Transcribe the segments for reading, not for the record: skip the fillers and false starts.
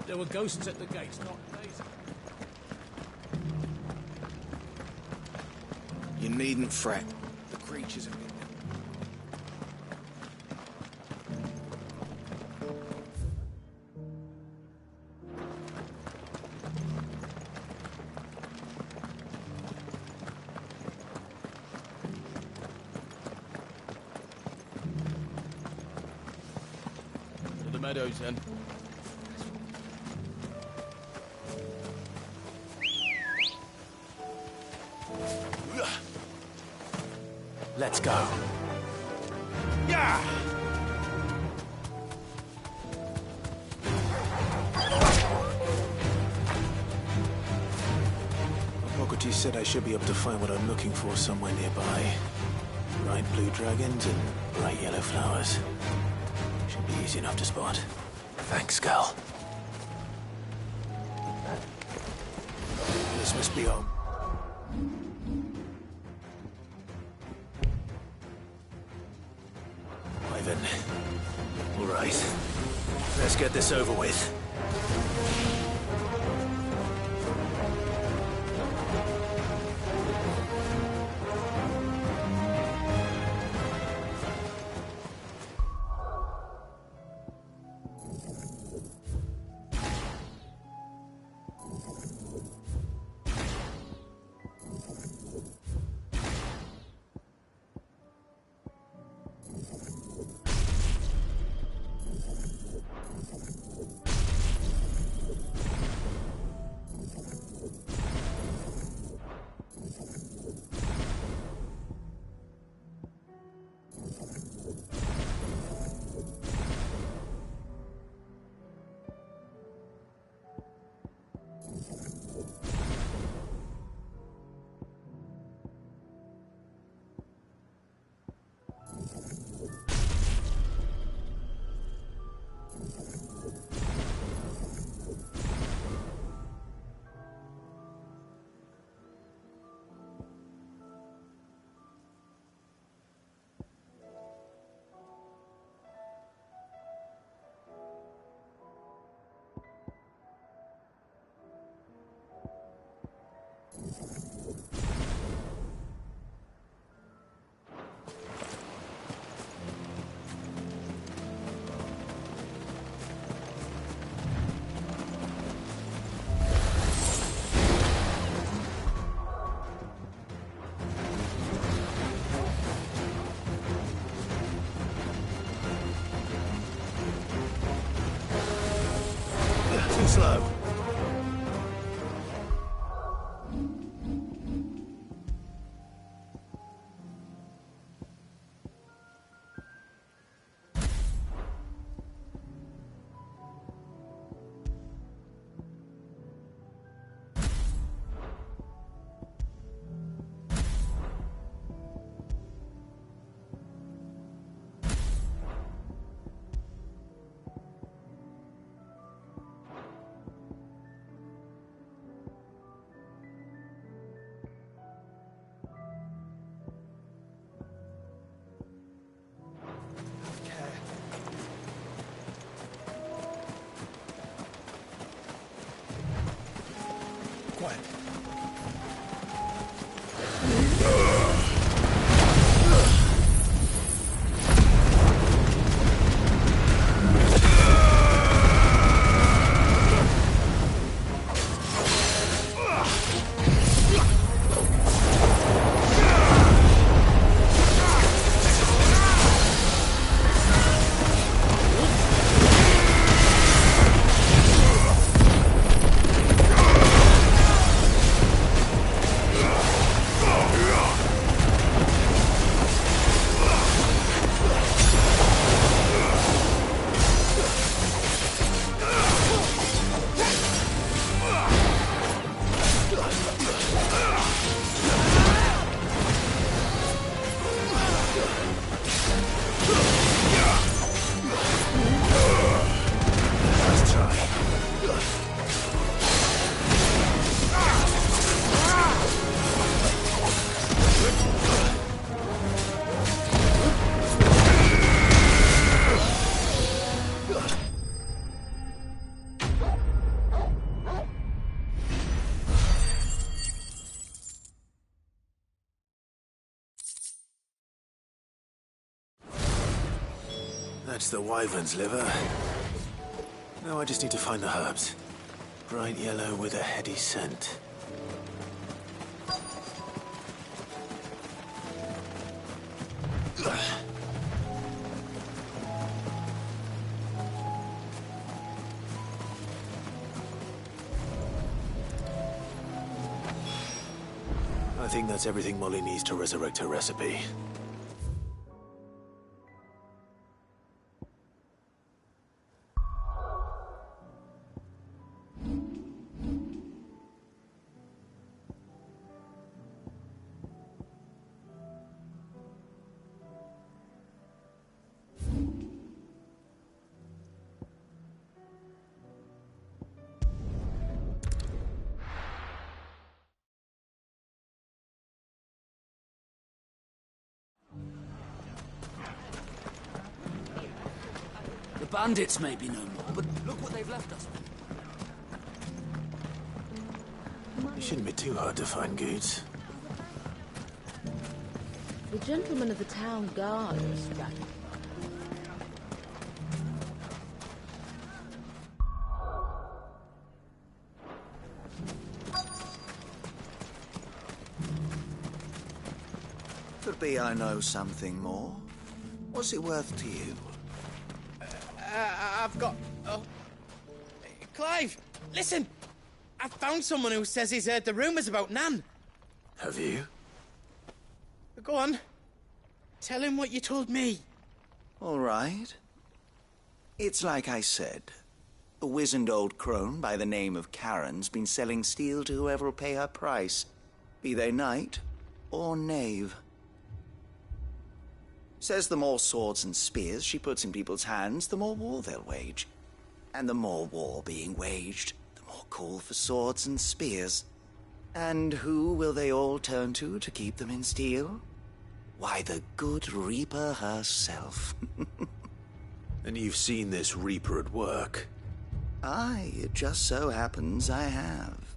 There were ghosts at the gates, not days. You needn't fret. The creatures have been... To the meadows, then. Let's go. Yeah! Hippocrates said I should be able to find what I'm looking for somewhere nearby. Bright blue dragons and bright yellow flowers. Should be easy enough to spot. Thanks, Cal. This must be home. Ivan. All right. Let's get this over with. Too slow. Quiet. That's the wyvern's liver. Now I just need to find the herbs. Bright yellow with a heady scent. I think that's everything Molly needs to resurrect her recipe. The bandits may be no more, but look what they've left us. It shouldn't be too hard to find goods. The gentlemen of the town guard are strapped. Could be I know something more. What's it worth to you? I've got... Oh. Clive, listen! I've found someone who says he's heard the rumours about Nan. Have you? Go on. Tell him what you told me. All right. It's like I said. A wizened old crone by the name of Karen's been selling steel to whoever will pay her price, be they knight or knave. Says the more swords and spears she puts in people's hands, the more war they'll wage. And the more war being waged, the more call for swords and spears. And who will they all turn to keep them in steel? Why, the good Reaper herself. And you've seen this Reaper at work? Aye, it just so happens I have.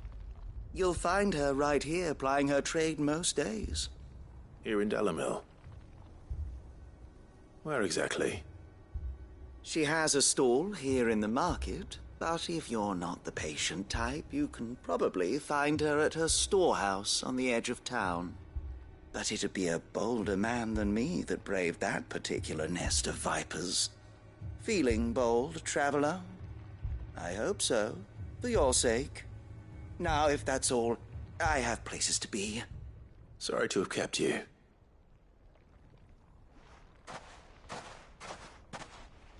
You'll find her right here plying her trade most days. Here in Delamil? Where exactly? She has a stall here in the market, but if you're not the patient type, you can probably find her at her storehouse on the edge of town. But it'd be a bolder man than me that braved that particular nest of vipers. Feeling bold, traveler? I hope so, for your sake. Now, if that's all, I have places to be. Sorry to have kept you.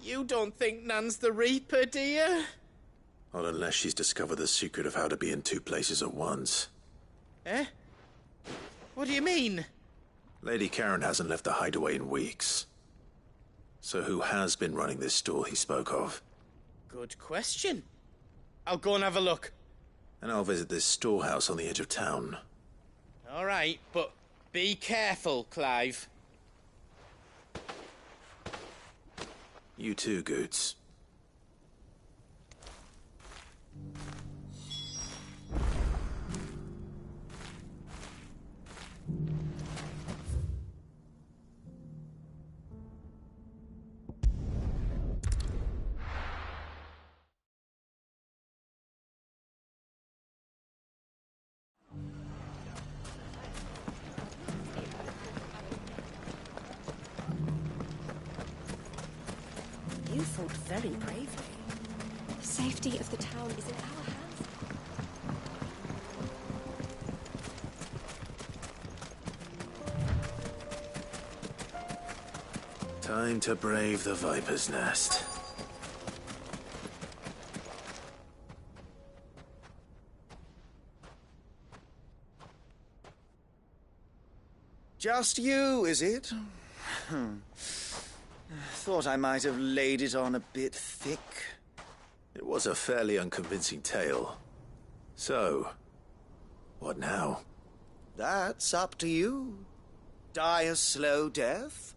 You don't think Nan's the Reaper, do you? Not unless she's discovered the secret of how to be in two places at once. Eh? What do you mean? Lady Karen hasn't left the hideaway in weeks. So who has been running this stall he spoke of? Good question. I'll go and have a look. And I'll visit this storehouse on the edge of town. All right, but be careful, Clive. You too, Goots. You fought very bravely. The safety of the town is in our hands. Time to brave the Viper's Nest. Just you, is it? Thought I might have laid it on a bit thick. It was a fairly unconvincing tale. So, what now? That's up to you. Die a slow death?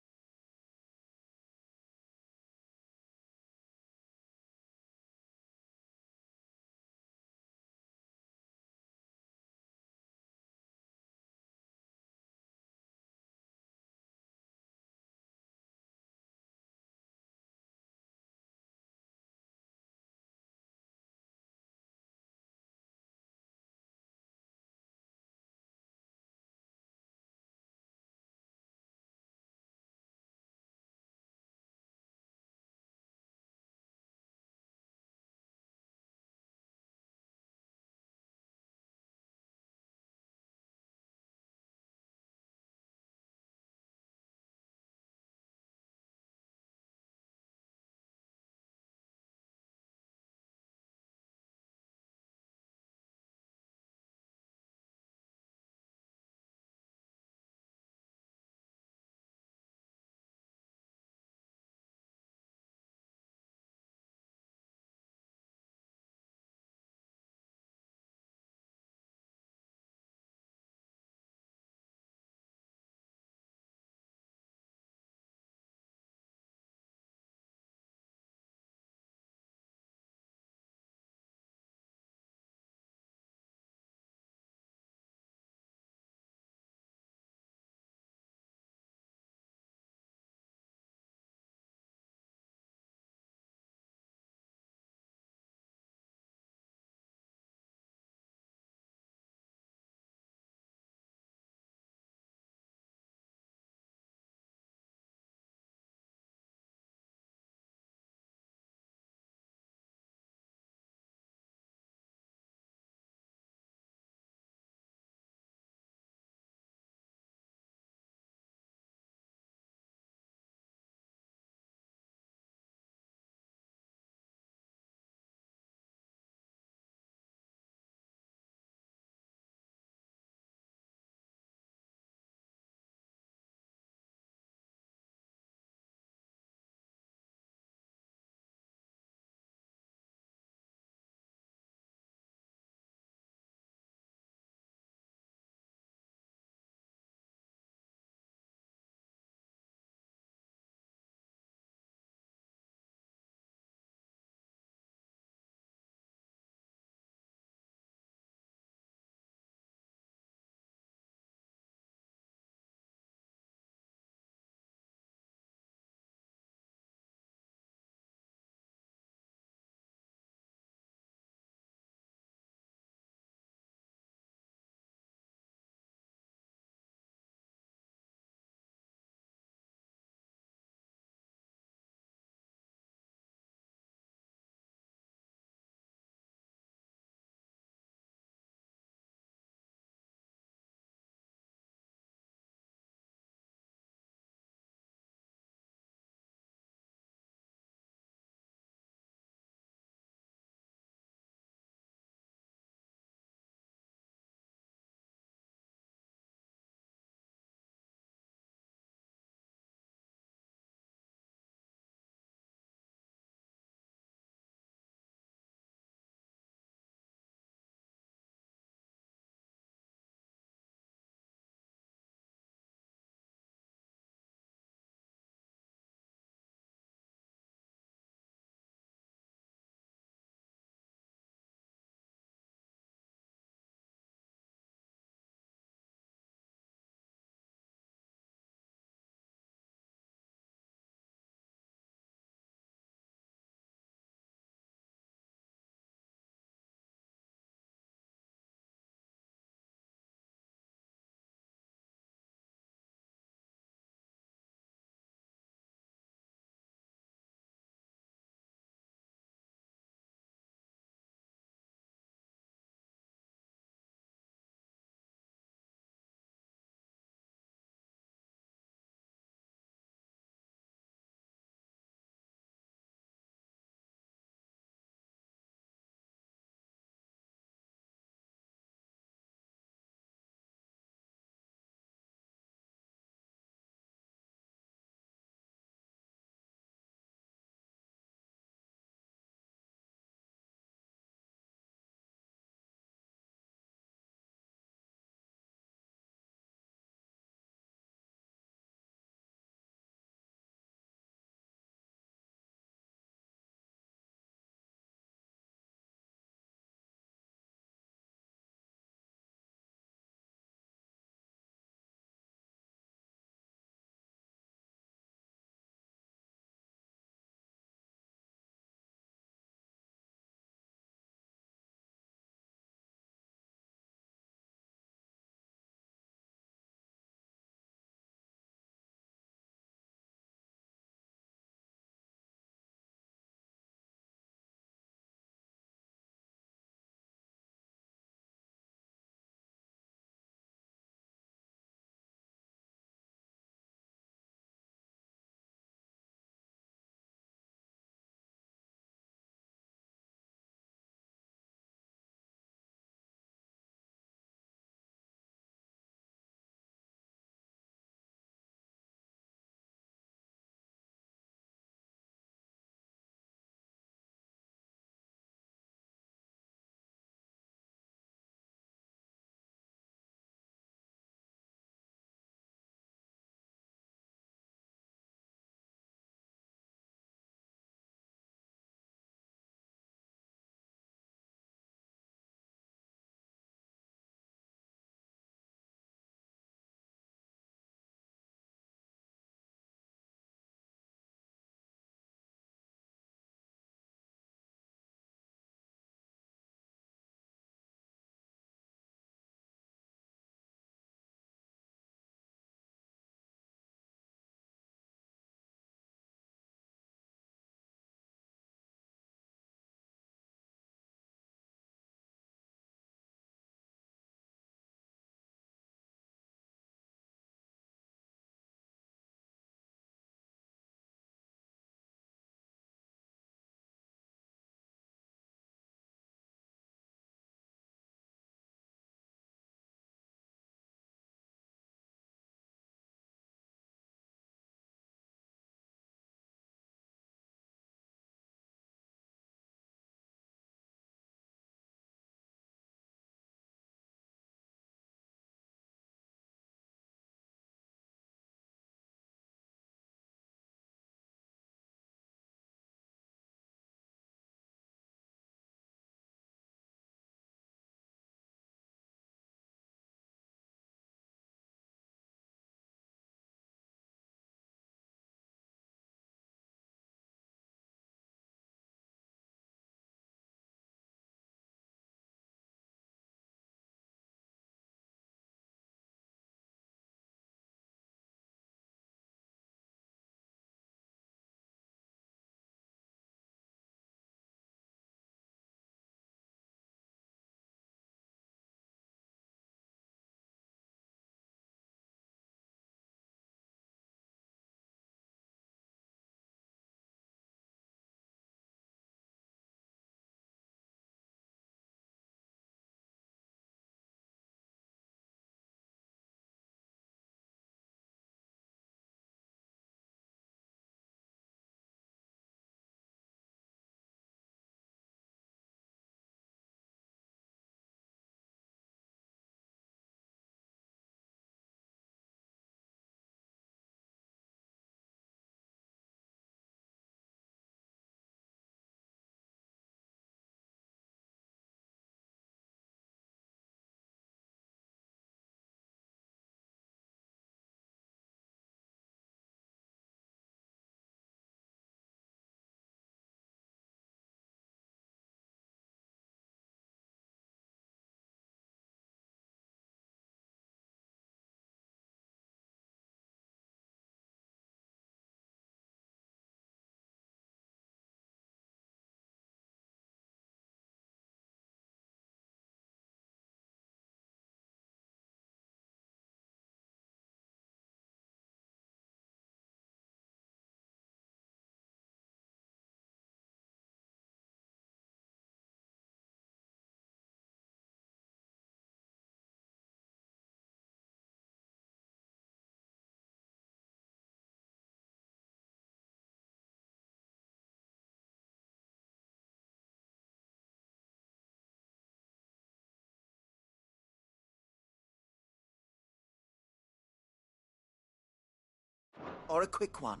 or a quick one.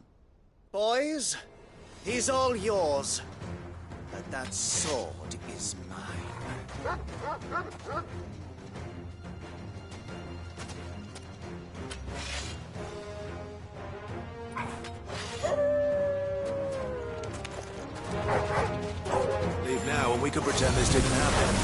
Boys, he's all yours. But that sword is mine. Leave now and we could pretend this didn't happen.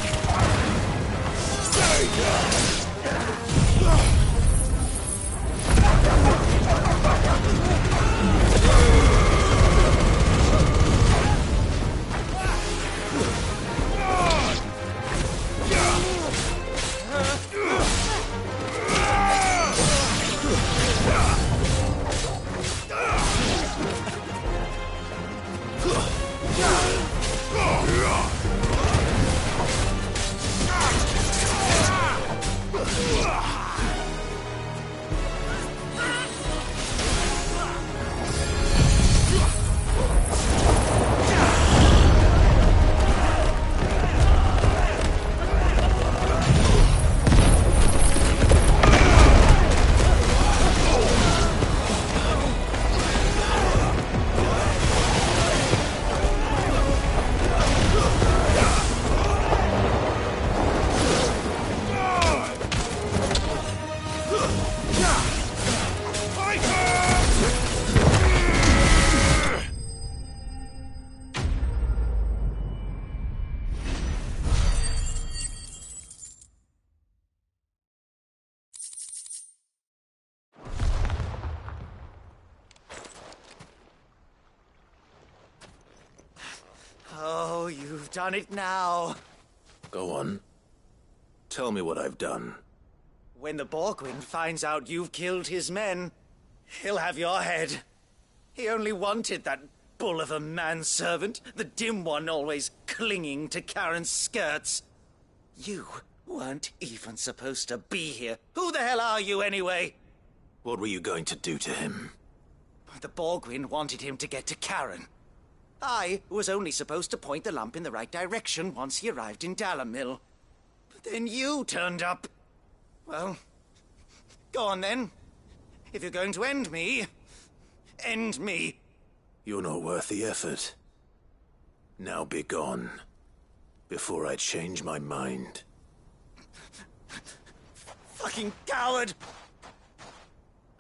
Oh, you've done it now. Go on. Tell me what I've done. When the Borgwin finds out you've killed his men, he'll have your head. He only wanted that bull of a manservant, the dim one always clinging to Karen's skirts. You weren't even supposed to be here. Who the hell are you, anyway? What were you going to do to him? The Borgwin wanted him to get to Karen. I was only supposed to point the lamp in the right direction once he arrived in Dalamil. But then you turned up. Well, go on then. If you're going to end me, end me. You're not worth the effort. Now be gone, before I change my mind. Fucking coward!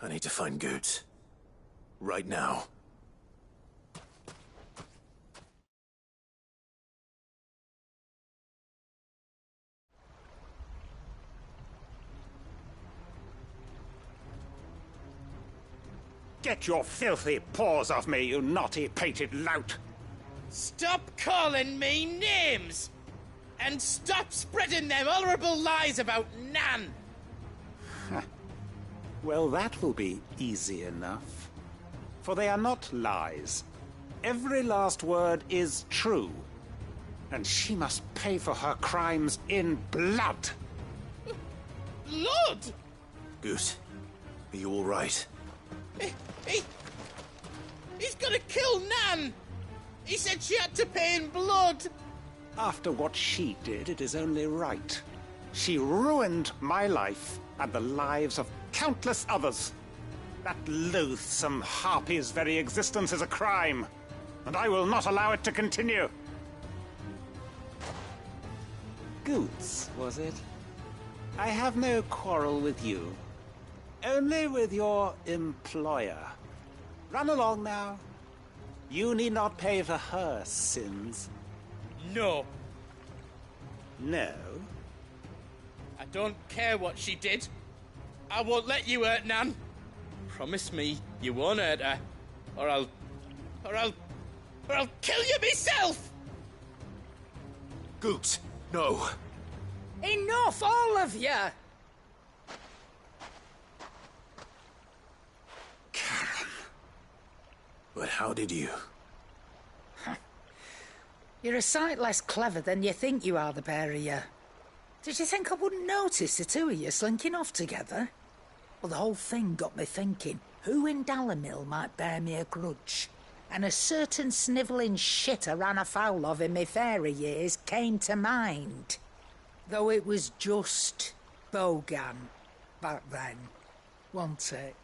I need to find Goot. Right now. Get your filthy paws off me, you naughty-pated lout! Stop calling me names! And stop spreading them horrible lies about Nan! Well, that will be easy enough. For they are not lies. Every last word is true. And she must pay for her crimes in blood. Blood? Goot, are you all right? He's gonna kill Nan! He said she had to pay in blood! After what she did, it is only right. She ruined my life and the lives of countless others. That loathsome harpy's very existence is a crime, and I will not allow it to continue. Goots, was it? I have no quarrel with you. Only with your employer. Run along now. You need not pay for her sins. No. No? I don't care what she did. I won't let you hurt Nan. Promise me you won't hurt her, or I'll kill you myself! Goot, no. Enough, all of you! Karen. But how did you? You're a sight less clever than you think you are, the pair of you. Did you think I wouldn't notice the two of you slinking off together? Well, the whole thing got me thinking, who in Dalamil might bear me a grudge? And a certain snivelling shit I ran afoul of in my fairy years came to mind. Though it was just Bogan back then, wasn't it?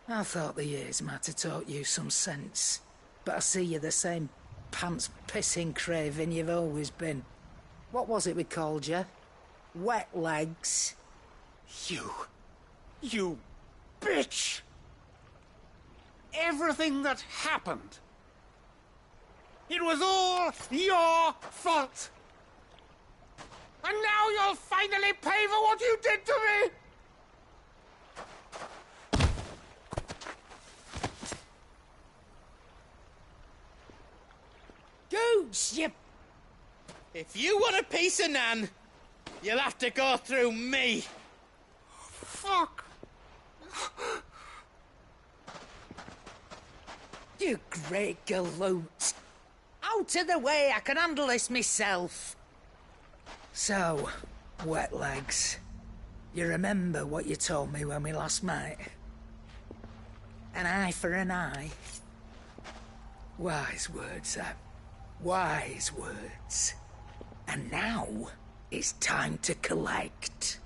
I thought the years might have taught you some sense. But I see you're the same pants-pissing craven you've always been. What was it we called you? Wet legs? You bitch! Everything that happened, it was all your fault! And now you'll finally pay for what you did to me! Goose, you... If you want a piece of Nan, you'll have to go through me. Fuck! You great galoot. Out of the way, I can handle this myself. So, wet legs, you remember what you told me when we last met? An eye for an eye. Wise words, Sam. Wise words. And now, it's time to collect.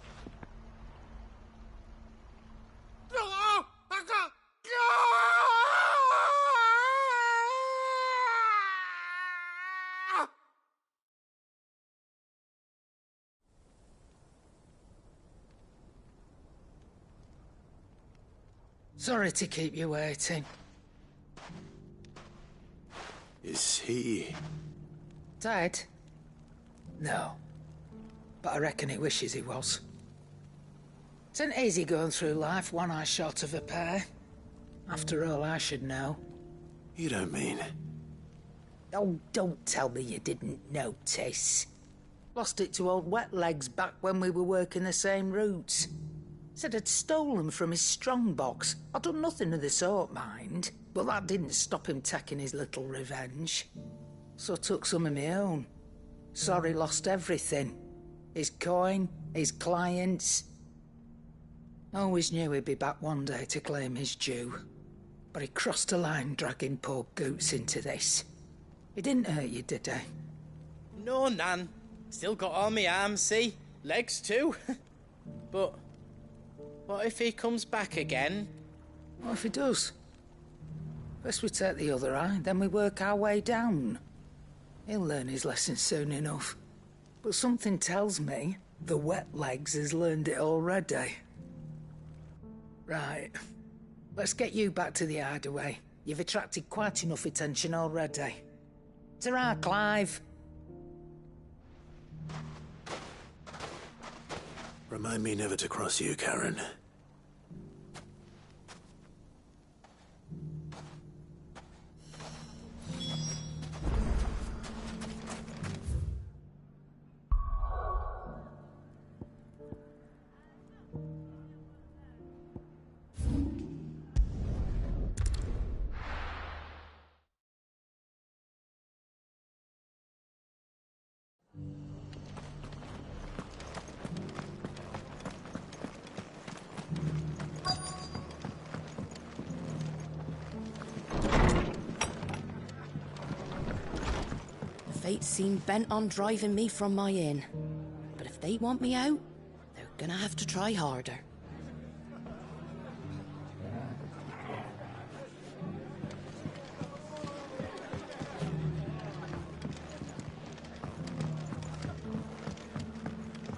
Sorry to keep you waiting. Is he... Dead? No. But I reckon he wishes he was. It ain't easy going through life one eye short of a pair. After all, I should know. You don't mean... Oh, don't tell me you didn't notice. Lost it to old Wet Legs back when we were working the same routes. Said I'd stolen from his strongbox. I'd done nothing of the sort, mind. But that didn't stop him taking his little revenge. So I took some of my own. Sorry, lost everything. His coin, his clients. Always knew he'd be back one day to claim his due. But he crossed a line dragging poor Goots into this. He didn't hurt you, did he? No, Nan. Still got all my arms, see? Legs too. But what if he comes back again? What if he does? First we take the other eye, then we work our way down. He'll learn his lesson soon enough. But something tells me the Wet Legs has learned it already. Right. Let's get you back to the hideaway. You've attracted quite enough attention already. Ta-ra, Clive. Remind me never to cross you, Karen. Fate seem bent on driving me from my inn. But if they want me out, they're gonna have to try harder.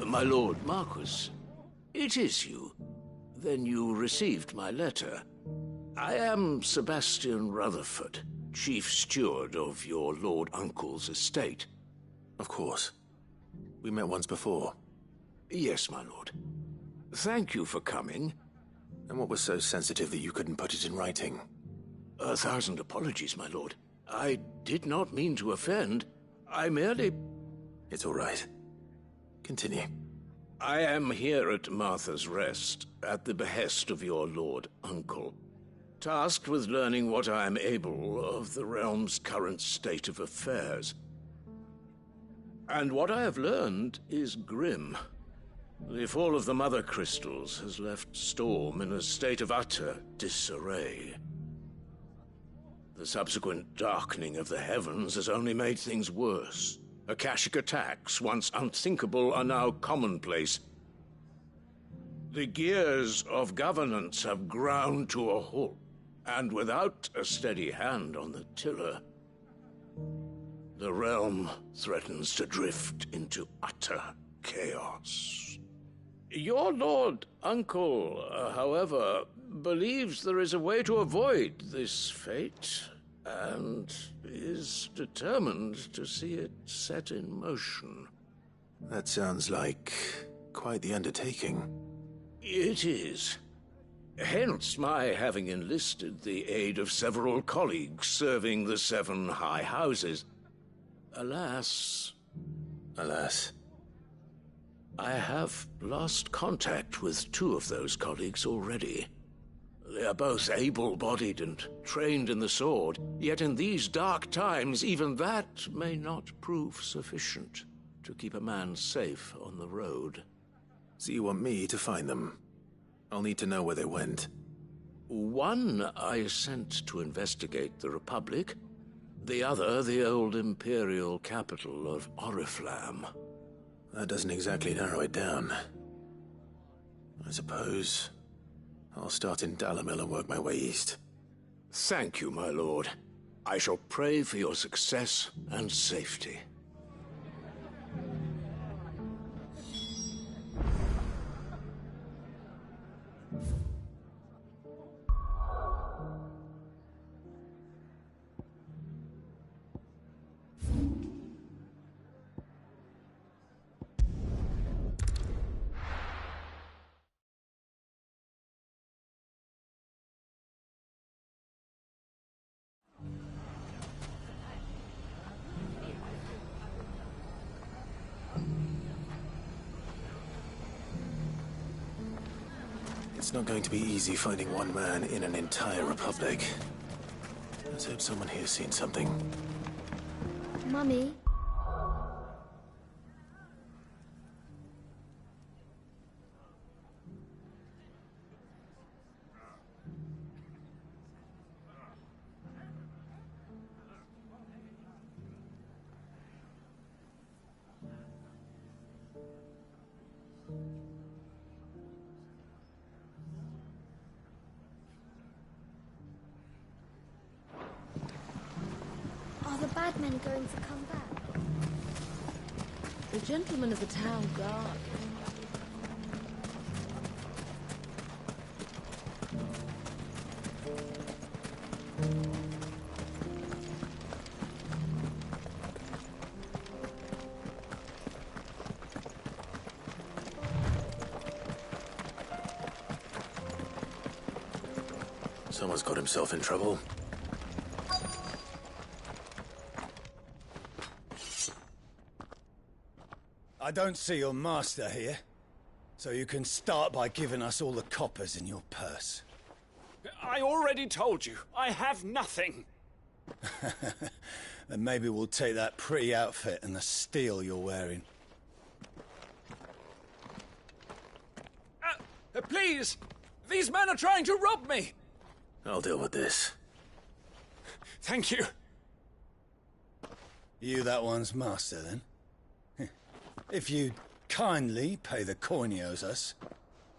My Lord Marquis, it is you. Then you received my letter. I am Sebastian Rutherford, Chief Steward of your Lord Uncle's estate. Of course. We met once before. Yes, my lord. Thank you for coming. And what was so sensitive that you couldn't put it in writing? 1,000 apologies, my lord. I did not mean to offend. I merely... It's all right. Continue. I am here at Martha's Rest, at the behest of your Lord Uncle, tasked with learning what I am able of the realm's current state of affairs. And what I have learned is grim. The fall of the Mother Crystals has left Storm in a state of utter disarray. The subsequent darkening of the heavens has only made things worse. Akashic attacks, once unthinkable, are now commonplace. The gears of governance have ground to a halt, and without a steady hand on the tiller, the realm threatens to drift into utter chaos. Your Lord Uncle, however, believes there is a way to avoid this fate, and is determined to see it set in motion. That sounds like quite the undertaking. It is. Hence my having enlisted the aid of several colleagues serving the 7 high houses. Alas, I have lost contact with 2 of those colleagues already. They are both able-bodied and trained in the sword, yet in these dark times even that may not prove sufficient to keep a man safe on the road. So you want me to find them? I'll need to know where they went. One I sent to investigate the Republic, the other the old Imperial capital of Oriflamme. That doesn't exactly narrow it down. I suppose I'll start in Dalamil and work my way east. Thank you, my lord. I shall pray for your success and safety. It's not going to be easy finding one man in an entire republic. Let's hope someone here's seen something. Mummy? Are the bad men going to come back? The gentlemen of the town guard. Someone's got himself in trouble. I don't see your master here, so you can start by giving us all the coppers in your purse. I already told you, I have nothing. Then maybe we'll take that pretty outfit and the steel you're wearing. Please! These men are trying to rob me! I'll deal with this. Thank you. You that one's master, then? If you'd kindly pay the coin he owes us,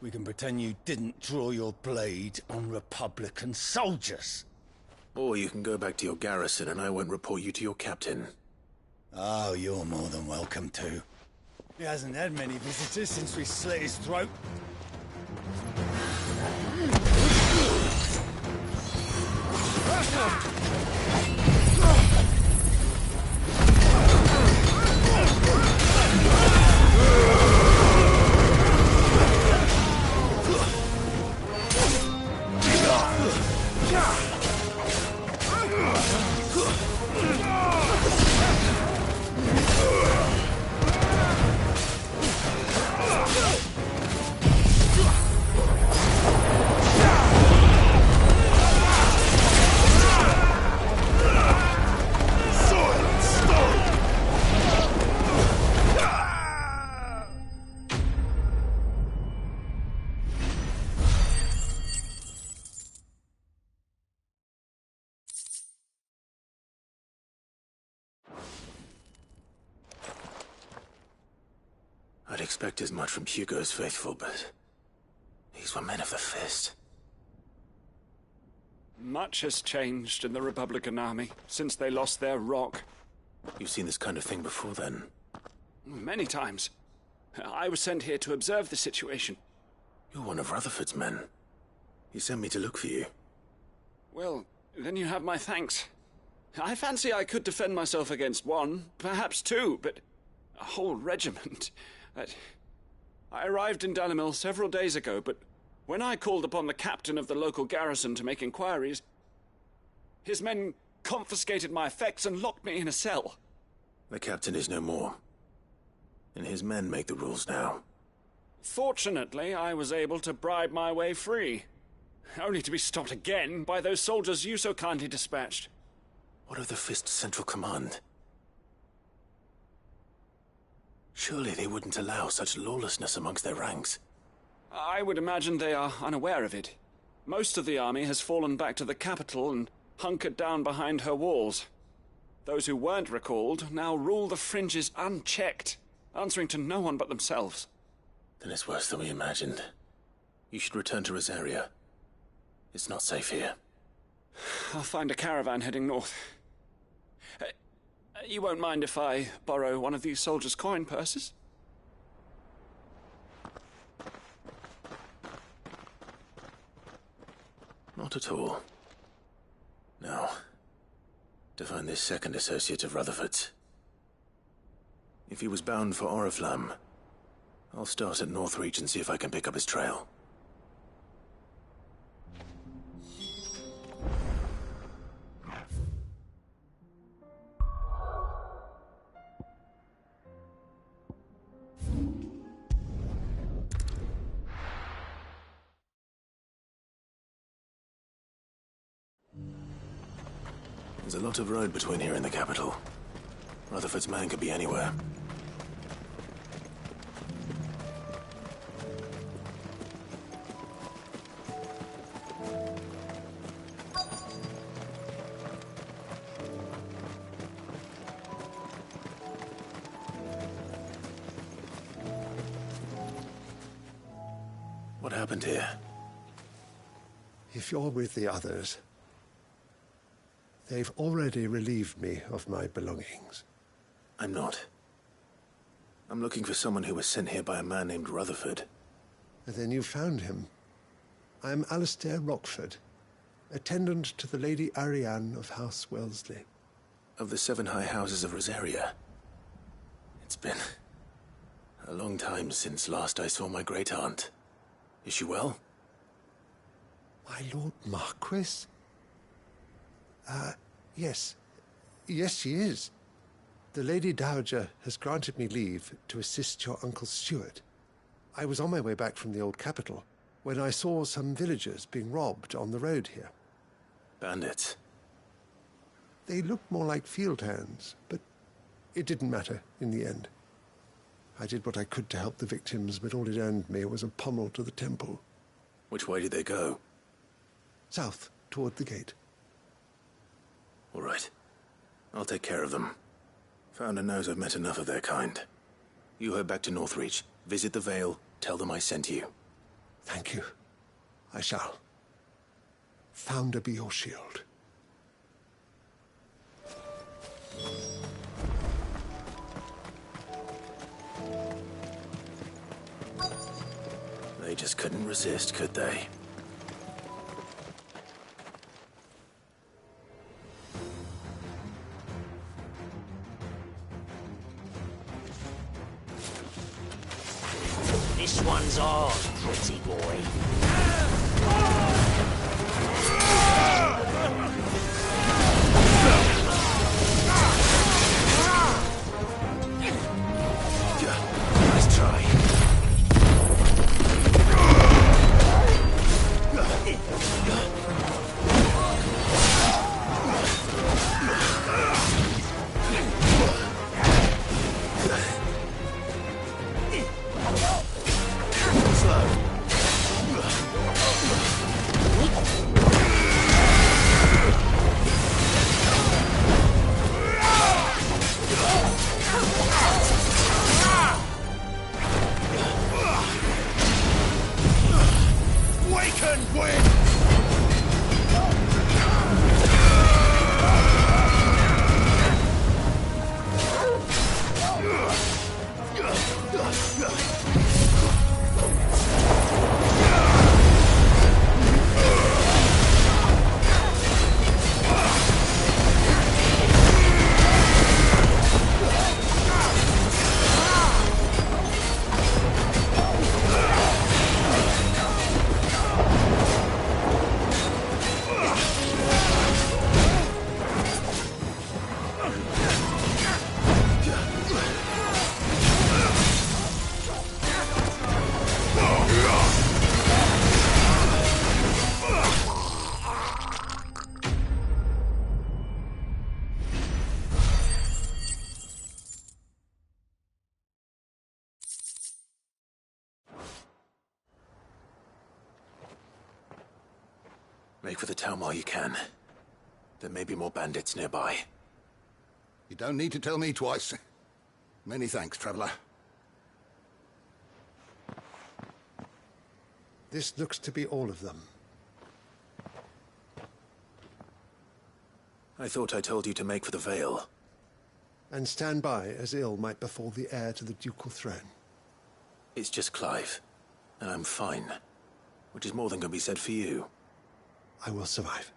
we can pretend you didn't draw your blade on Republican soldiers. Or you can go back to your garrison and I won't report you to your captain. Oh, you're more than welcome to. He hasn't had many visitors since we slit his throat. I'd expect as much from Hugo's faithful, but Those were men of the fist. Much has changed in the Republican army since they lost their rock. You've seen this kind of thing before, then? Many times. I was sent here to observe the situation. You're one of Rutherford's men. He sent me to look for you. Well, then you have my thanks. I fancy I could defend myself against one, perhaps two, but a whole regiment. I arrived in Dalimil several days ago, but when I called upon the captain of the local garrison to make inquiries, his men confiscated my effects and locked me in a cell. The captain is no more, and his men make the rules now. Fortunately, I was able to bribe my way free, only to be stopped again by those soldiers you so kindly dispatched. What of the Fist's Central Command? Surely they wouldn't allow such lawlessness amongst their ranks. I would imagine they are unaware of it. Most of the army has fallen back to the capital and hunkered down behind her walls. Those who weren't recalled now rule the fringes unchecked, answering to no one but themselves. Then it's worse than we imagined. You should return to Rosaria. It's not safe here. I'll find a caravan heading north. You won't mind if I borrow one of these soldiers' coin purses? Not at all. Now, to find this second associate of Rutherford's. If he was bound for Oriflamme, I'll start at Northreach and see if I can pick up his trail. There's a lot of road between here and the capital. Rutherford's man could be anywhere. What happened here? If you're with the others, they've already relieved me of my belongings. I'm not. I'm looking for someone who was sent here by a man named Rutherford. And then you found him. I'm Alistair Rockford, attendant to the Lady Ariane of House Wellesley. Of the 7 high houses of Rosaria. It's been a long time since last I saw my great-aunt. Is she well? My Lord Marquis? Yes. Yes, she is. The Lady Dowager has granted me leave to assist your Uncle Stuart. I was on my way back from the old capital when I saw some villagers being robbed on the road here. Bandits? They looked more like field hands, but it didn't matter in the end. I did what I could to help the victims, but all it earned me was a pommel to the temple. Which way did they go? South, toward the gate. All right. I'll take care of them. Founder knows I've met enough of their kind. You head back to Northreach, visit the Vale, tell them I sent you. Thank you. I shall. Founder be your shield. They just couldn't resist, could they? This one's ours, pretty boy. Nice try. Make for the town while you can. There may be more bandits nearby. You don't need to tell me twice. Many thanks, traveler. This looks to be all of them. I thought I told you to make for the Vale. And stand by as ill might befall the heir to the ducal throne. It's just Clive, and I'm fine. Which is more than can be said for you. I will survive.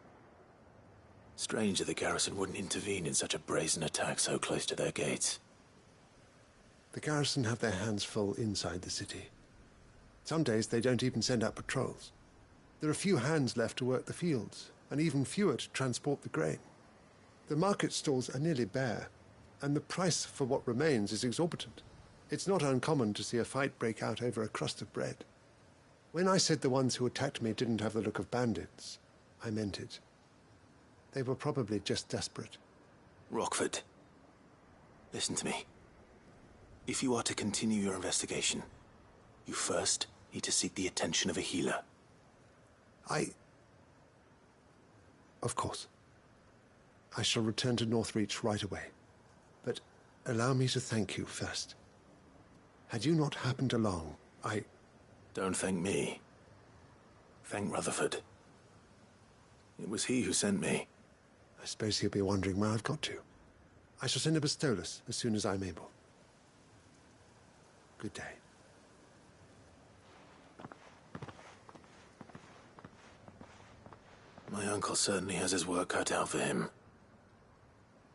Strange that the garrison wouldn't intervene in such a brazen attack so close to their gates. The garrison have their hands full inside the city. Some days they don't even send out patrols. There are few hands left to work the fields, and even fewer to transport the grain. The market stalls are nearly bare, and the price for what remains is exorbitant. It's not uncommon to see a fight break out over a crust of bread. When I said the ones who attacked me didn't have the look of bandits, I meant it. They were probably just desperate. Rockford, listen to me. If you are to continue your investigation, you first need to seek the attention of a healer. Of course. I shall return to Northreach right away. But allow me to thank you first. Had you not happened along, Don't thank me. Thank Rutherford. It was he who sent me. I suppose he'll be wondering where I've got to. I shall send a Bistolus as soon as I'm able. Good day. My uncle certainly has his work cut out for him.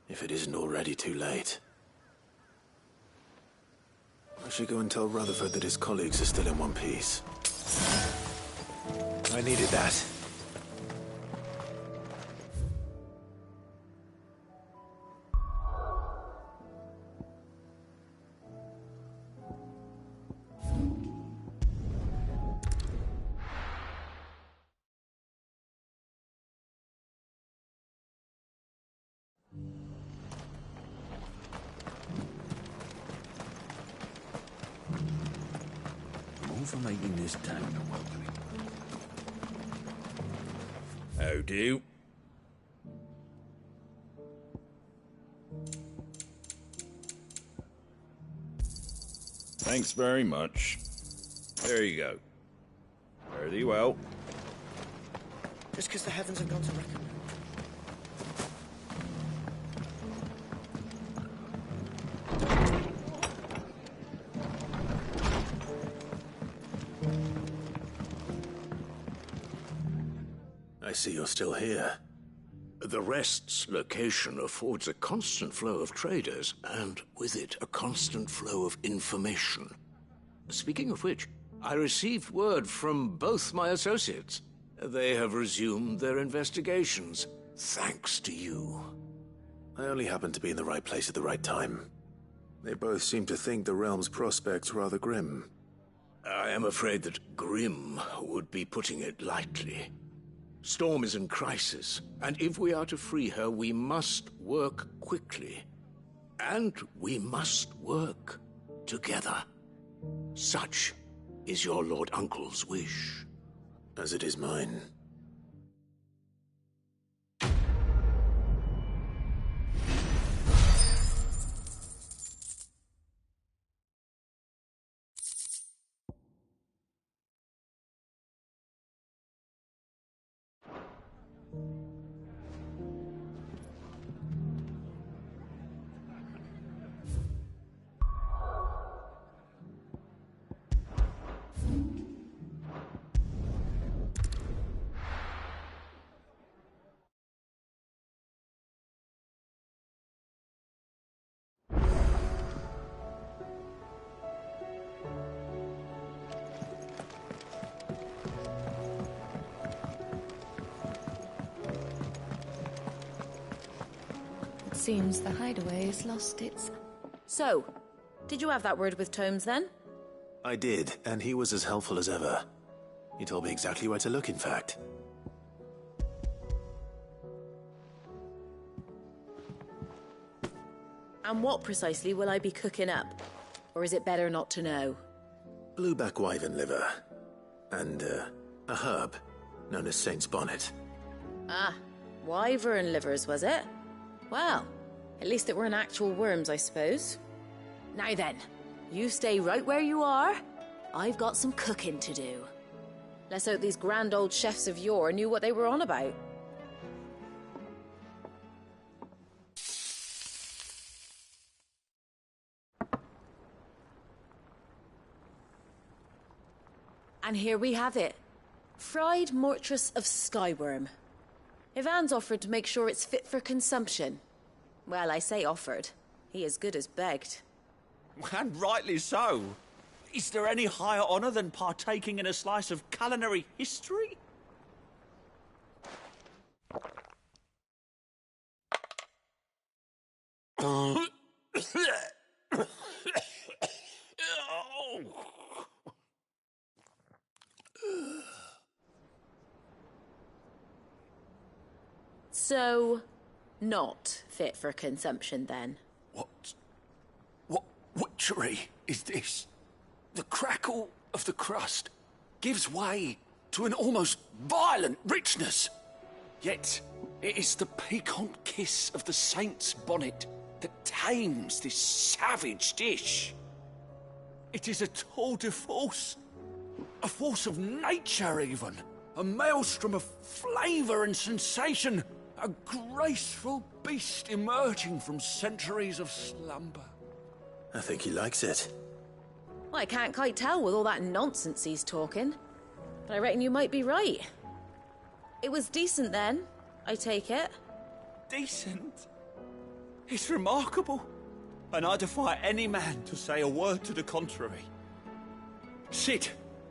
If it isn't already too late. I should go and tell Rutherford that his colleagues are still in one piece. I needed that. For making this town a welcoming. How do? Thanks very much. There you go. Fare thee well. Just because the heavens have gone to reckon. I see you're still here. The Rest's location affords a constant flow of traders, and with it, a constant flow of information. Speaking of which, I received word from both my associates. They have resumed their investigations, thanks to you. I only happened to be in the right place at the right time. They both seem to think the realm's prospects rather grim. I am afraid that grim would be putting it lightly. Storm is in crisis, and if we are to free her, we must work quickly. And we must work together. Such is your Lord Uncle's wish. As it is mine. Seems the hideaway has lost its... So, did you have that word with Tomes then? I did, and he was as helpful as ever. He told me exactly where to look, in fact. And what precisely will I be cooking up? Or is it better not to know? Blueback wyvern liver. And, a herb known as Saint's Bonnet. Ah, wyvern livers, was it? Well, at least it weren't actual worms, I suppose. Now then, you stay right where you are. I've got some cooking to do. Let's hope these grand old chefs of yore knew what they were on about. And here we have it. Fried mortress of skyworm. Ivan's offered to make sure it's fit for consumption. Well, I say offered. He as good as begged. And rightly so. Is there any higher honour than partaking in a slice of culinary history? So, not fit for consumption then? What witchery is this? The crackle of the crust gives way to an almost violent richness. Yet, it is the piquant kiss of the saint's bonnet that tames this savage dish. It is a tour de force, a force of nature even, a maelstrom of flavour and sensation, a graceful beast emerging from centuries of slumber. I think he likes it. Well, I can't quite tell with all that nonsense he's talking. But I reckon you might be right. It was decent then, I take it. Decent? It's remarkable. And I defy any man to say a word to the contrary. Sid,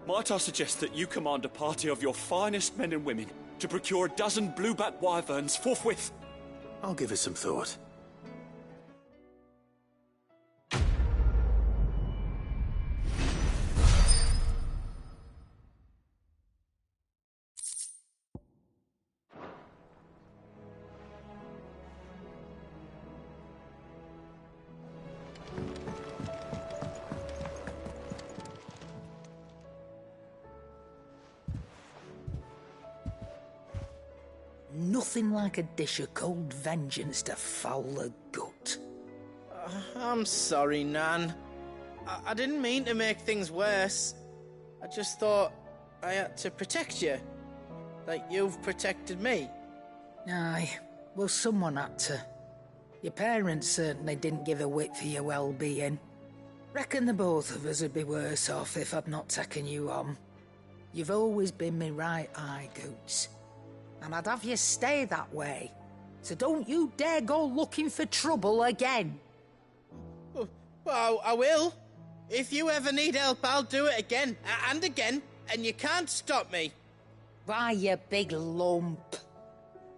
might I suggest that you command a party of your finest men and women to procure a dozen blueback wyverns forthwith? I'll give it some thought. Nothing like a dish of cold vengeance to foul the gut. I'm sorry, Nan. I didn't mean to make things worse. I just thought I had to protect you. Like you've protected me. Aye, well, someone had to. Your parents certainly didn't give a whit for your well-being. Reckon the both of us would be worse off if I'd not taken you on. You've always been me right eye, Goots. And I'd have you stay that way. So don't you dare go looking for trouble again. Well, I will. If you ever need help, I'll do it again and again, and you can't stop me. Why, you big lump.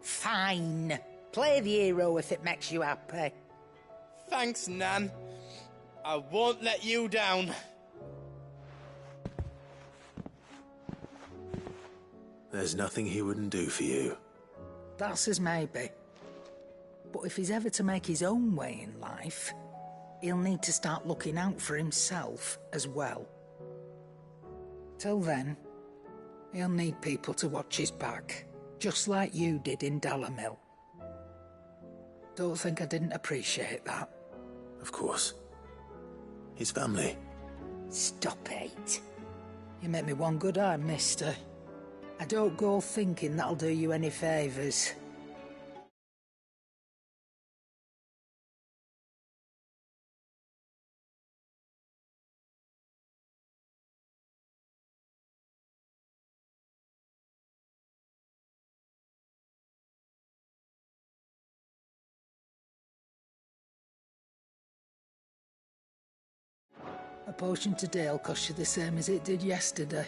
Fine. Play the hero if it makes you happy. Thanks, Nan. I won't let you down. There's nothing he wouldn't do for you. That's as maybe. But if he's ever to make his own way in life, he'll need to start looking out for himself as well. Till then, he'll need people to watch his back, just like you did in Dalamil. Don't think I didn't appreciate that. Of course. His family. Stop it. You make me one good eye, mister. I don't go thinking that'll do you any favours. A potion today'll cost you the same as it did yesterday.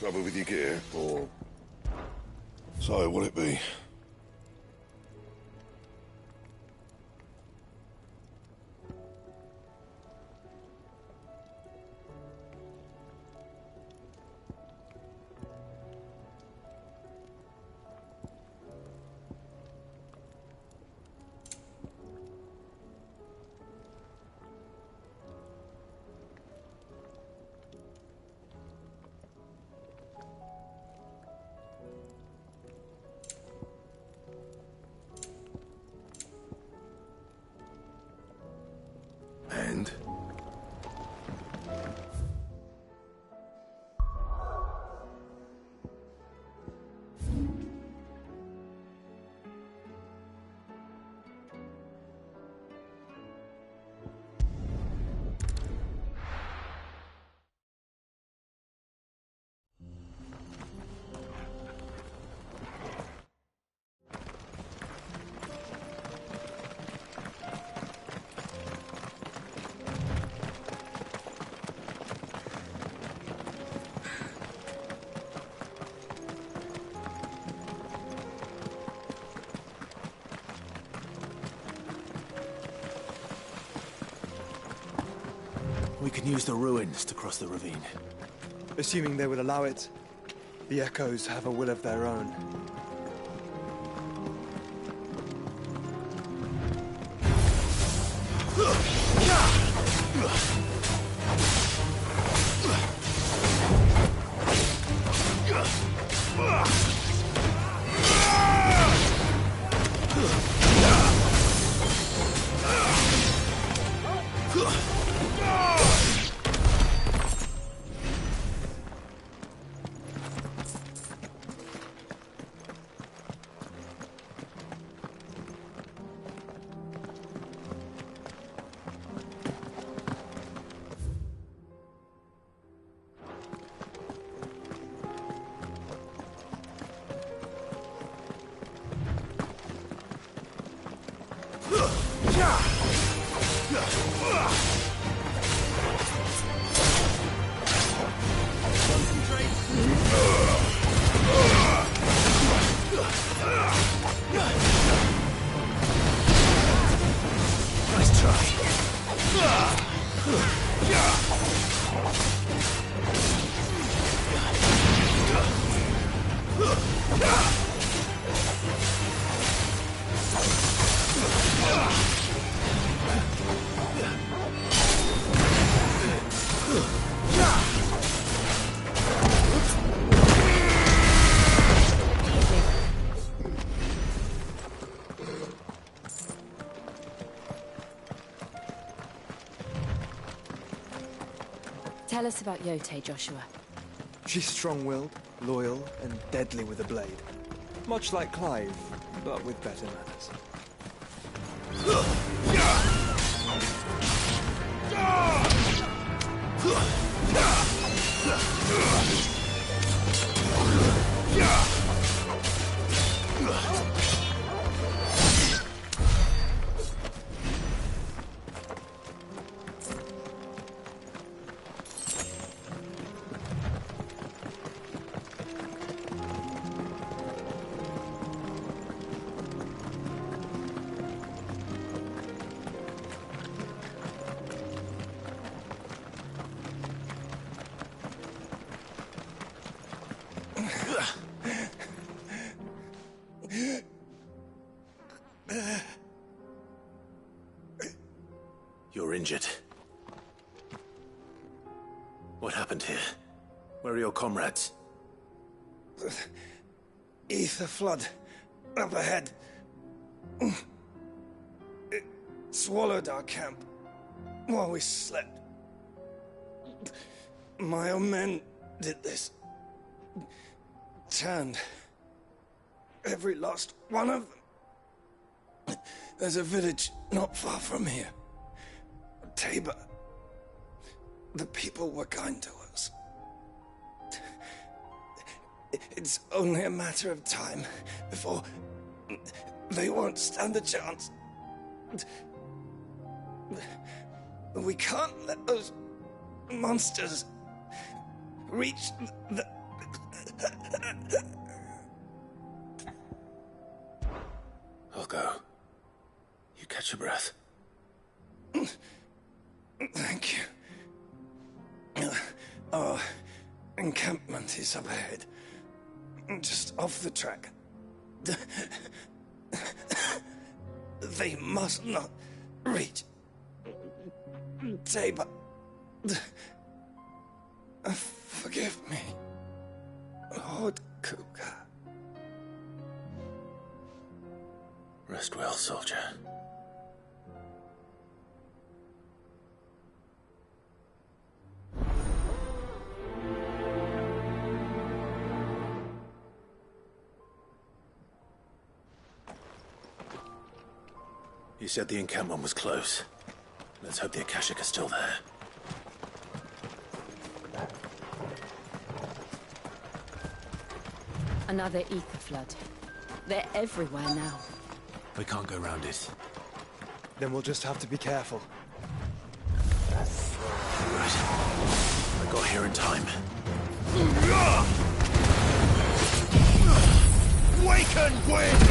Trouble with your gear, or... So, what it be? And? We can use the ruins to cross the ravine. Assuming they will allow it, the echoes have a will of their own. Nice try. Tell us about Yote, Joshua. She's strong-willed, loyal, and deadly with a blade. Much like Clive, but with better manners. You're injured. What happened here? Where are your comrades? Ether flood. Up ahead. It swallowed our camp while we slept. My own men did this. Turned every last one of them. There's a village not far from here. Tabor. The people were kind to us. It's only a matter of time before they won't stand a chance. We can't let those monsters reach the I'll go. You catch your breath. Thank you. Our encampment is up ahead. Just off the track. They must not reach. Tabor. Forgive me, Lord Cougar. Rest well, soldier. You said the encampment was close. Let's hope the Akashic are still there. Another ether flood. They're everywhere now. We can't go round it. Then we'll just have to be careful. Right. I got here in time. Waken, wind!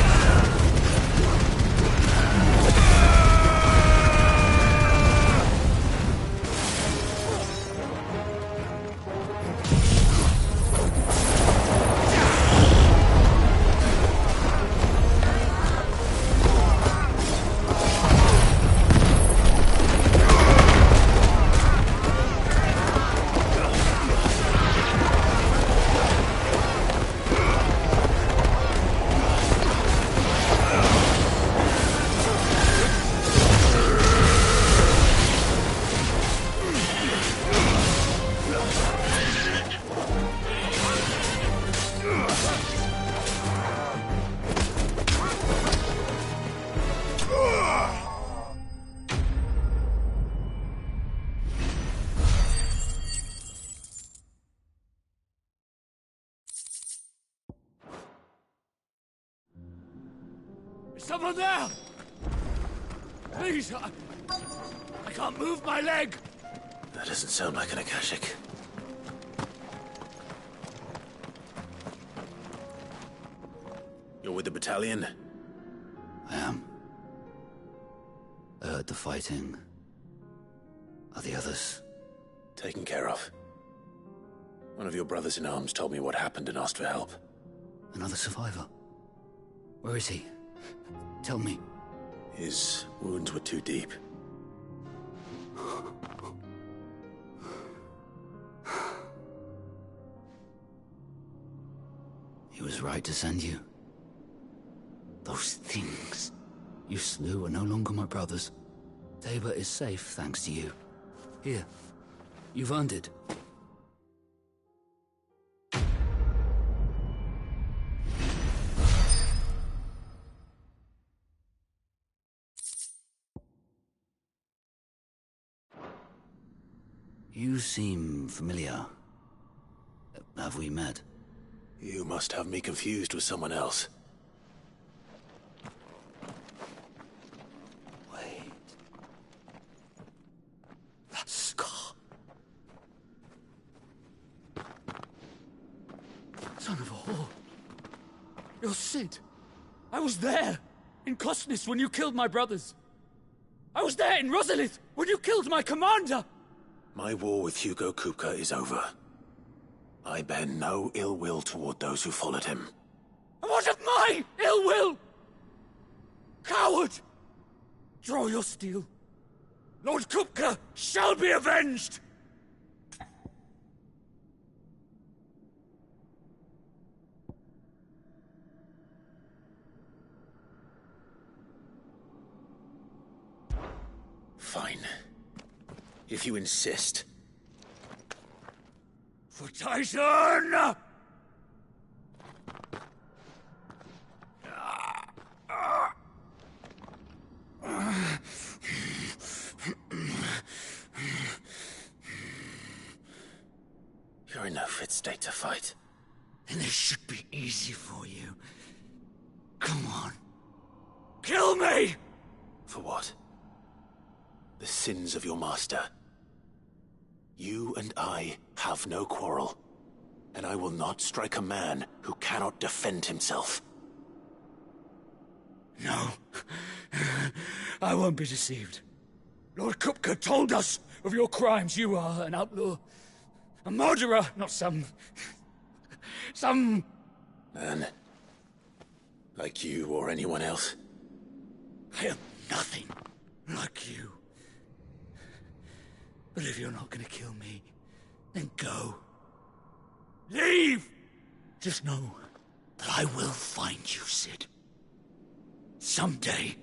Someone there! Please, I can't move my leg! That doesn't sound like an Akashic. You're with the battalion? I am. I heard the fighting. Are the others? Taken care of. One of your brothers in arms told me what happened and asked for help. Another survivor? Where is he? Tell me. His wounds were too deep. He was right to send you. Those things you slew are no longer my brothers. Tabor is safe thanks to you. Here, you've earned it. You seem familiar. Have we met? You must have me confused with someone else. Wait. That scar. Son of a whore. You're Sid. I was there, in Cosnes, when you killed my brothers. I was there in Rosalith, when you killed my commander. My war with Hugo Kupka is over. I bear no ill will toward those who followed him. And what of my ill will? Coward! Draw your steel. Lord Kupka shall be avenged! Fine. If you insist. For Tyson! You're in no fit state to fight. Then this should be easy for you. Come on. Kill me! For what? The sins of your master. You and I have no quarrel. And I will not strike a man who cannot defend himself. No. I won't be deceived. Lord Kupka told us of your crimes. You are an outlaw. A murderer, not some... Man. Like you or anyone else. I am nothing like you. But if you're not gonna kill me, then go. Leave! Just know that I will find you, Sid. Someday.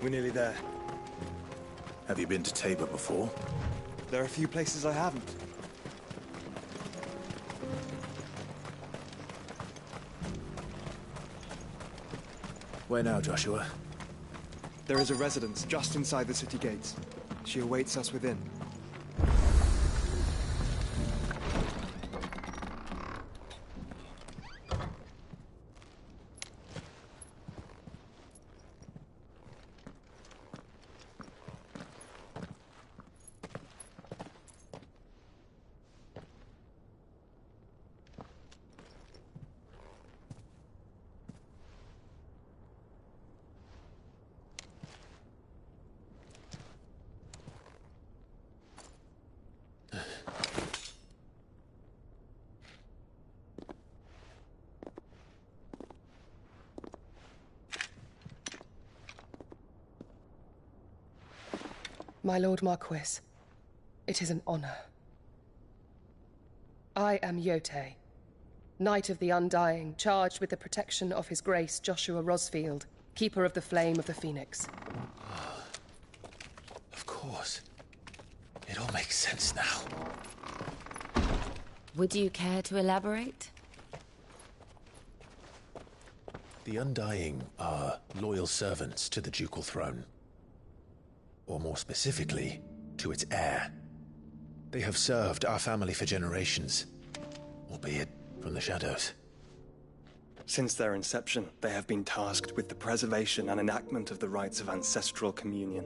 We're nearly there. Have you been to Tabor before? There are a few places I haven't. Where now, Joshua? There is a residence just inside the city gates. She awaits us within. My Lord Marquis, it is an honor. I am Yote, Knight of the Undying, charged with the protection of His Grace Joshua Rosfield, Keeper of the Flame of the Phoenix. Of course. It all makes sense now. Would you care to elaborate? The Undying are loyal servants to the ducal throne. Or more specifically, to its heir. They have served our family for generations, albeit from the shadows. Since their inception, they have been tasked with the preservation and enactment of the rites of ancestral communion.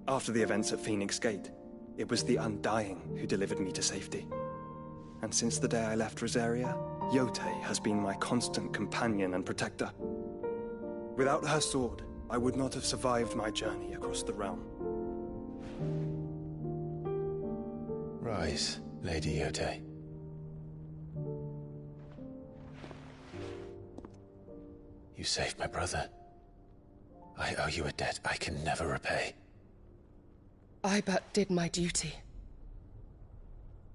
After the events at Phoenix Gate, it was the Undying who delivered me to safety. And since the day I left Rosaria, Yote has been my constant companion and protector. Without her sword, I would not have survived my journey across the realm. Rise, Lady Yote. You saved my brother. I owe you a debt I can never repay. I but did my duty.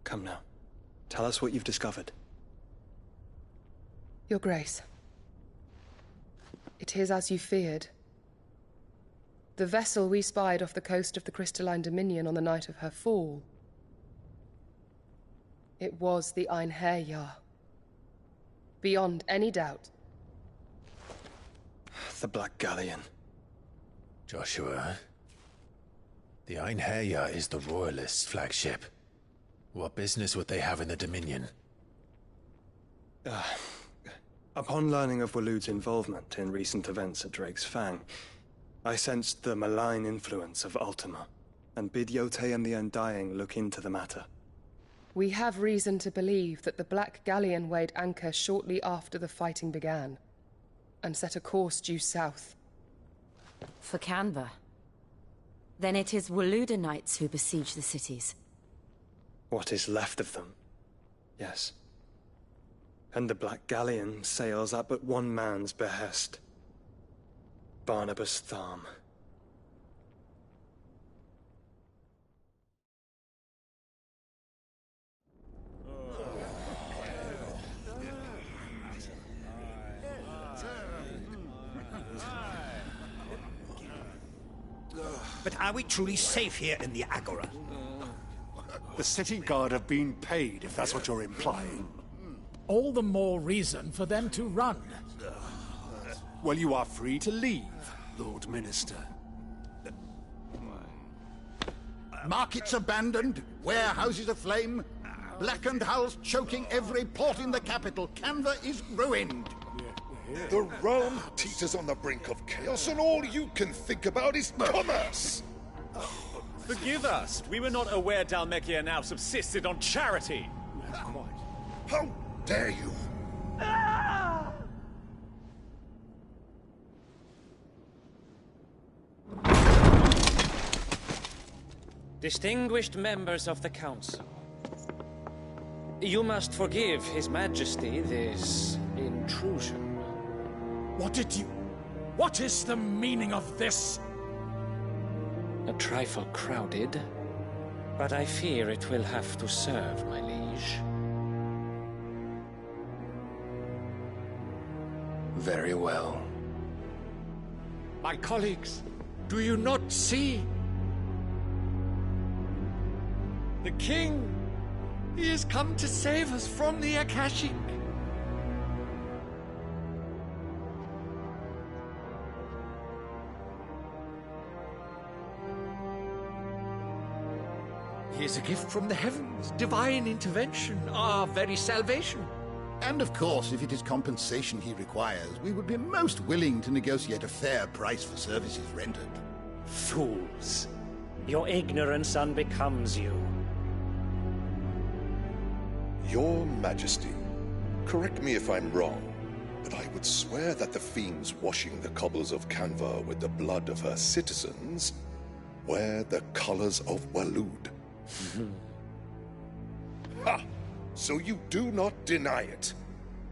Come now. Tell us what you've discovered. Your Grace. It is as you feared. The vessel we spied off the coast of the Crystalline Dominion on the night of her fall. It was the Einherjar. Beyond any doubt. The Black Galleon. Joshua, the Einherjar is the Royalists' flagship. What business would they have in the Dominion? Upon learning of Waloed's involvement in recent events at Drake's Fang, I sensed the malign influence of Ultima, and bid Yote and the Undying look into the matter. We have reason to believe that the Black Galleon weighed anchor shortly after the fighting began, and set a course due south. For Canva. Then it is Waloeda knights who besiege the cities. What is left of them, yes. And the Black Galleon sails at but one man's behest. Barnabas Tharm. But are we truly safe here in the Agora? The city guard have been paid, if that's what you're implying. All the more reason for them to run. Well, you are free to leave, Lord Minister. Markets abandoned, warehouses aflame, blackened hulls choking every port in the capital. Canva is ruined. The realm teeters on the brink of chaos, and all you can think about is commerce! Forgive us. We were not aware Dhalmekia now subsisted on charity. How dare you! Distinguished members of the Council, you must forgive His Majesty this intrusion. What is the meaning of this? A trifle crowded, but I fear it will have to serve, my liege. Very well. My colleagues, do you not see? The king! He has come to save us from the Akashic! He is a gift from the heavens, divine intervention, our very salvation. And of course, if it is compensation he requires, we would be most willing to negotiate a fair price for services rendered. Fools! Your ignorance unbecomes you. Your Majesty, correct me if I'm wrong, but I would swear that the fiends washing the cobbles of Canva with the blood of her citizens wear the colors of Waloed. Ha! So you do not deny it.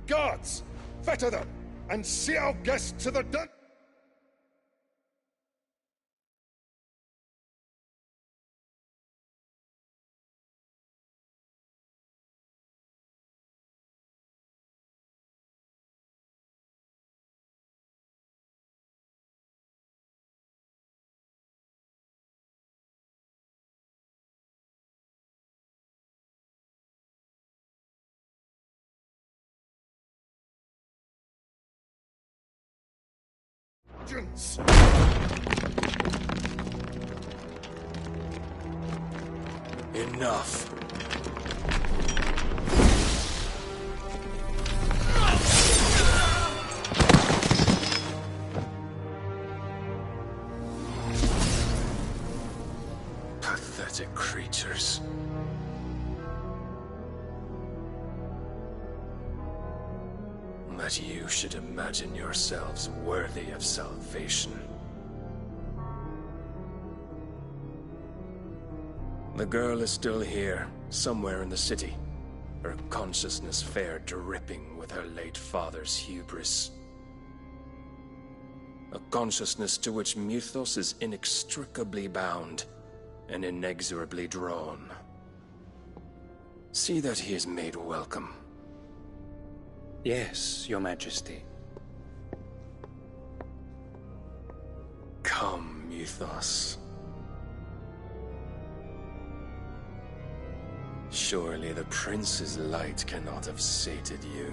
Guards, fetter them, and see our guest to the dun— Enough. Pathetic creatures. That you should imagine yourselves worthy of salvation. The girl is still here, somewhere in the city, her consciousness fair dripping with her late father's hubris. A consciousness to which Mythos is inextricably bound and inexorably drawn. See that he is made welcome. Yes, Your Majesty. Come, Mythos. Surely the prince's light cannot have sated you.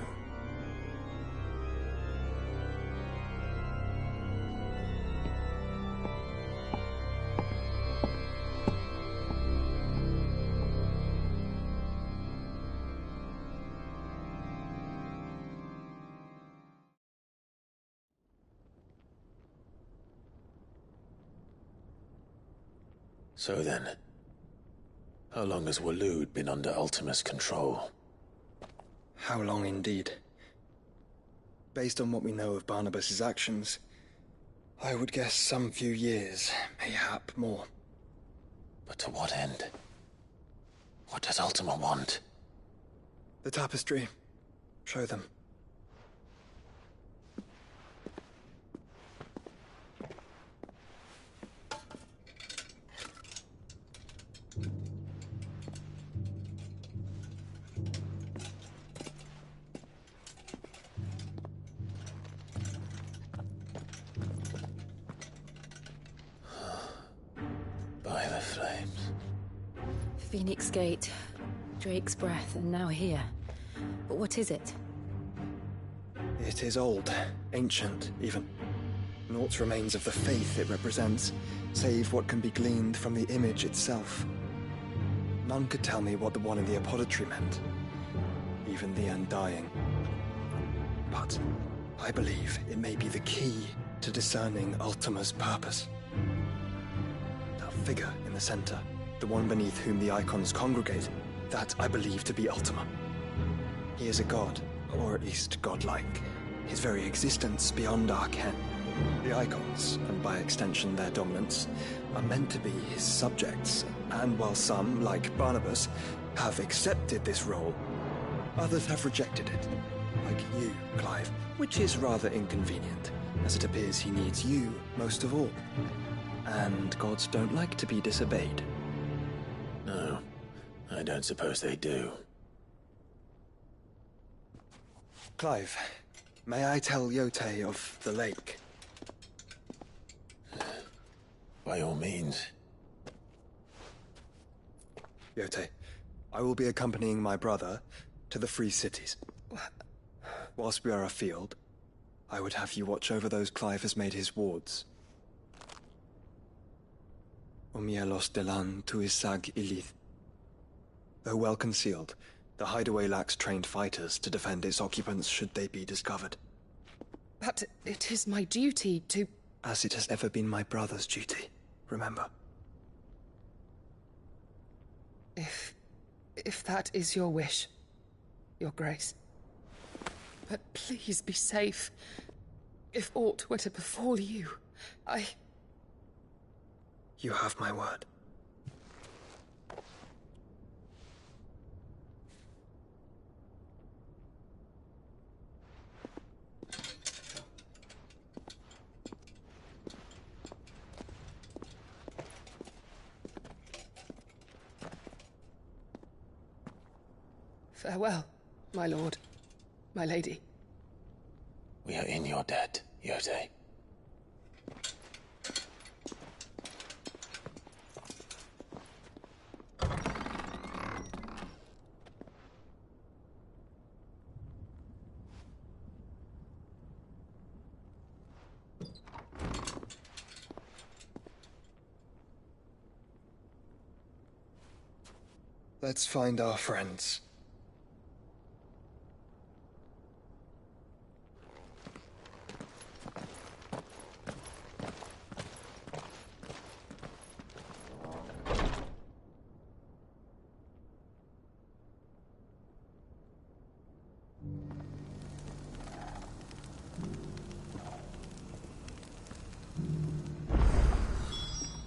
So then, how long has Waloed been under Ultima's control? How long indeed? Based on what we know of Barnabas's actions, I would guess some few years, mayhap more. But to what end? What does Ultima want? The tapestry. Show them. By the flames. Phoenix Gate, Drake's Breath, and now here. But what is it? It is old, ancient, even. Naught remains of the faith it represents, save what can be gleaned from the image itself. None could tell me what the one in the apothecary meant, even the Undying. But I believe it may be the key to discerning Ultima's purpose. That figure in the center, the one beneath whom the icons congregate, that I believe to be Ultima. He is a god, or at least godlike, his very existence beyond our ken. The icons, and by extension their dominance, are meant to be his subjects, and while some, like Barnabas, have accepted this role, others have rejected it, like you, Clive, which is rather inconvenient, as it appears he needs you most of all. And gods don't like to be disobeyed. No, I don't suppose they do. Clive, may I tell Yote of the lake? By all means. Yote, I will be accompanying my brother to the Free Cities. Whilst we are afield, I would have you watch over those Clive has made his wards. Omielos delan tuisag ilith. Though well concealed, the hideaway lacks trained fighters to defend its occupants should they be discovered. But it is my duty to... As it has ever been my brother's duty, remember. If that is your wish, Your Grace. But please be safe. If aught were to befall you, You have my word. Farewell, my lord, my lady. We are in your debt, Yote. Let's find our friends.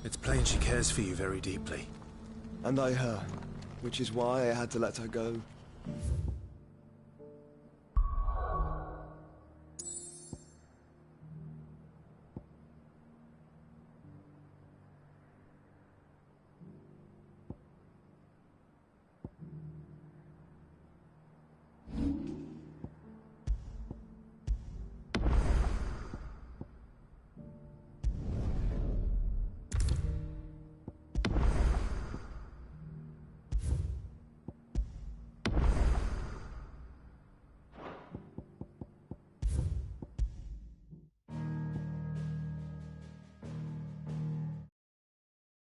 It's plain she cares for you very deeply. And I her, which is why I had to let her go.